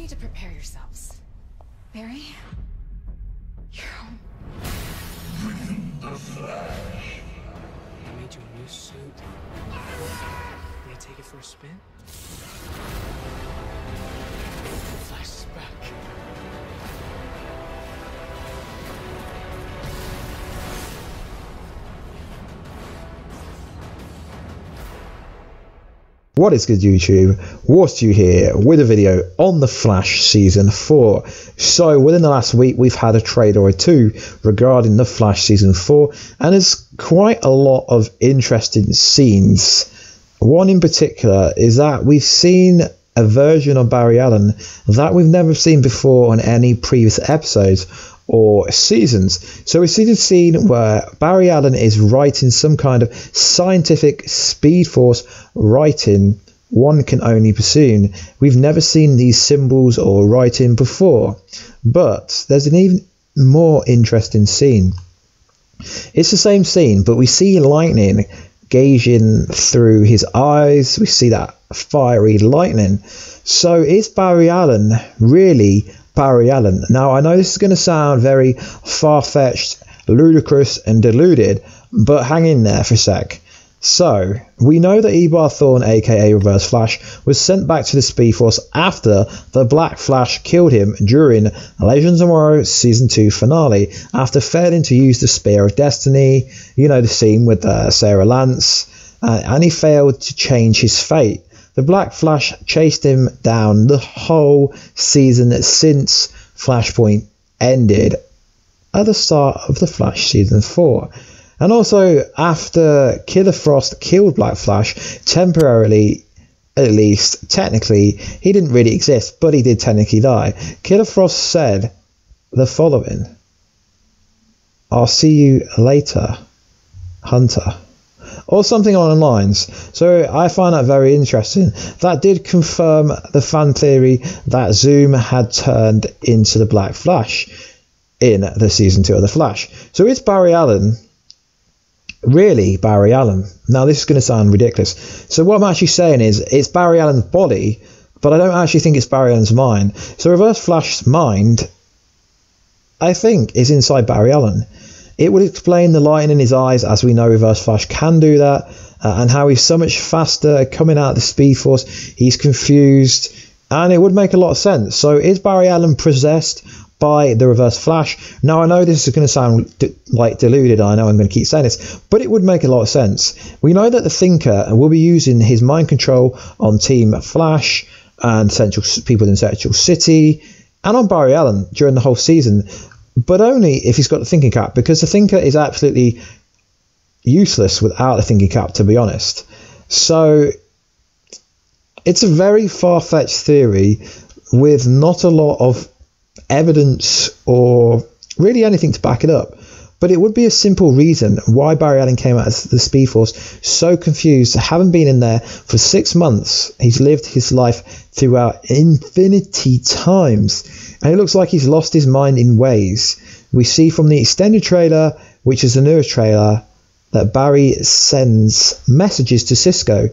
need to prepare yourselves. Barry? You're home. The Flash. I made you a new suit. Wanna take it for a spin? The Flash is back. What is good, YouTube? Warstu here with a video on The Flash Season 4. So within the last week we've had a trailer or two regarding The Flash Season 4, and there's quite a lot of interesting scenes. One in particular is that we've seen a version of Barry Allen that we've never seen before on any previous episodes or seasons. So we see the scene where Barry Allen is writing some kind of scientific Speed Force writing one can only presume. We've never seen these symbols or writing before, but there's an even more interesting scene. It's the same scene, but we see lightning gauging through his eyes. We see that fiery lightning. So is Barry Allen really Barry Allen? Now I know this is going to sound very far-fetched, ludicrous and deluded, but hang in there for a sec. So we know that Eobard Thawne, aka Reverse Flash, was sent back to the Speed Force after the Black Flash killed him during Legends of Tomorrow Season 2 finale, after failing to use the Spear of Destiny, you know, the scene with Sarah Lance, and he failed to change his fate. The Black Flash chased him down the whole season since Flashpoint ended at the start of The Flash Season 4. And also, after Killer Frost killed Black Flash, temporarily, at least, technically, he didn't really exist, but he did technically die. Killer Frost said the following: "I'll see you later, Hunter." Or something along the lines. So I find that very interesting. That did confirm the fan theory that Zoom had turned into the Black Flash in the Season 2 of The Flash. So is Barry Allen really Barry Allen? Now this is going to sound ridiculous. So what I'm actually saying is it's Barry Allen's body, but I don't actually think it's Barry Allen's mind. So Reverse Flash's mind, I think, is inside Barry Allen. It would explain the light in his eyes, as we know Reverse Flash can do that, and how he's so much faster coming out of the Speed Force. He's confused, and it would make a lot of sense. So is Barry Allen possessed by the Reverse Flash? Now I know this is going to sound like deluded, I know I'm going to keep saying this, but it would make a lot of sense. We know that the Thinker will be using his mind control on Team Flash and people in Central City, and on Barry Allen during the whole season, but only if he's got the thinking cap, because the Thinker is absolutely useless without the thinking cap, to be honest. So it's a very far-fetched theory with not a lot of evidence or really anything to back it up, but it would be a simple reason why Barry Allen came out of the Speed Force so confused, having been in there for 6 months. He's lived his life throughout infinity times, and it looks like he's lost his mind in ways. We see from the extended trailer, which is the newest trailer, that Barry sends messages to Cisco,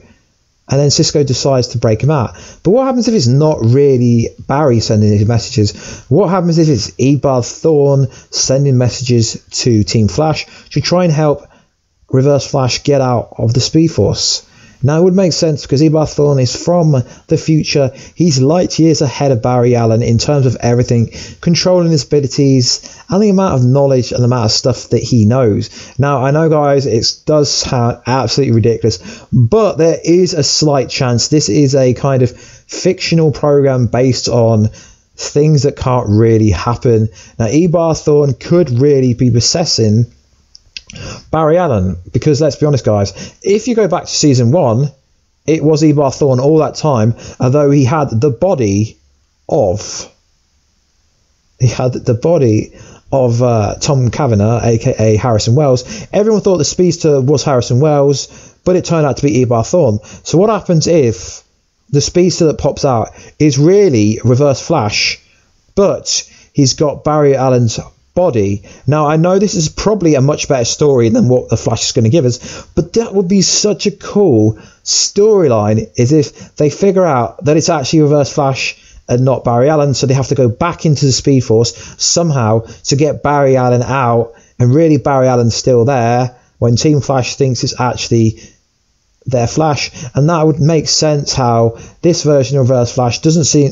and then Cisco decides to break him out. But what happens if it's not really Barry sending his messages? What happens if it's Eobard Thawne sending messages to Team Flash to try and help Reverse Flash get out of the Speed Force? Now it would make sense, because Eobard Thawne is from the future. He's light years ahead of Barry Allen in terms of everything, controlling his abilities and the amount of knowledge and the amount of stuff that he knows. Now I know, guys, it does sound absolutely ridiculous, but there is a slight chance this is a kind of fictional program based on things that can't really happen. Now Eobard Thawne could really be possessing Barry Allen, because let's be honest, guys, if you go back to Season 1, it was Eobard Thawne all that time, although he had the body of Tom Cavanagh, aka Harrison Wells. Everyone thought the speedster was Harrison Wells, but it turned out to be Eobard Thawne. So what happens if the speedster that pops out is really Reverse Flash, but he's got Barry Allen's body? Now I know this is probably a much better story than what the Flash is going to give us, but that would be such a cool storyline, is if they figure out that it's actually Reverse Flash and not Barry Allen, so they have to go back into the Speed Force somehow to get Barry Allen out, and really Barry Allen's still there when Team Flash thinks it's actually their Flash. And that would make sense how this version of Reverse Flash doesn't seem,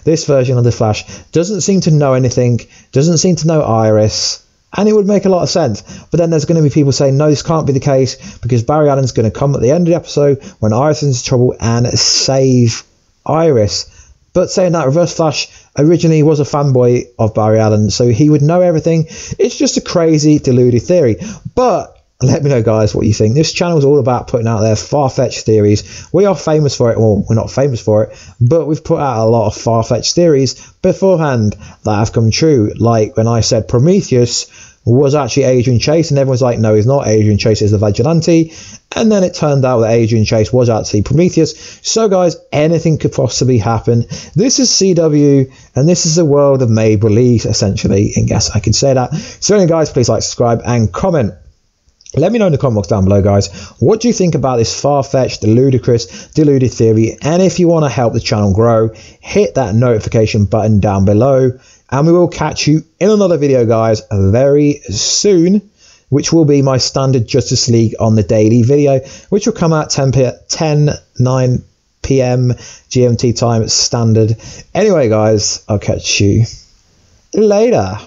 this version of the Flash doesn't seem to know anything, doesn't seem to know Iris, and it would make a lot of sense. But then there's going to be people saying, no, this can't be the case, because Barry Allen's going to come at the end of the episode when Iris is in trouble and save Iris. But saying that, Reverse Flash originally was a fanboy of Barry Allen, so he would know everything. It's just a crazy, deluded theory. But let me know, guys, what you think. This channel is all about putting out their far-fetched theories. We are famous for it. Well, we're not famous for it, but we've put out a lot of far-fetched theories beforehand that have come true. Like when I said Prometheus was actually Adrian Chase, and everyone's like, no, he's not. Adrian Chase is the vigilante. And then it turned out that Adrian Chase was actually Prometheus. So, guys, anything could possibly happen. This is CW, and this is a world of made-believe, essentially. I guess I could say that. So, anyway, guys, please like, subscribe, and comment. Let me know in the comment box down below, guys, what do you think about this far-fetched, ludicrous, deluded theory? And if you want to help the channel grow, hit that notification button down below. And we will catch you in another video, guys, very soon, which will be my standard Justice League on the daily video, which will come out 9 p.m. GMT time standard. Anyway, guys, I'll catch you later.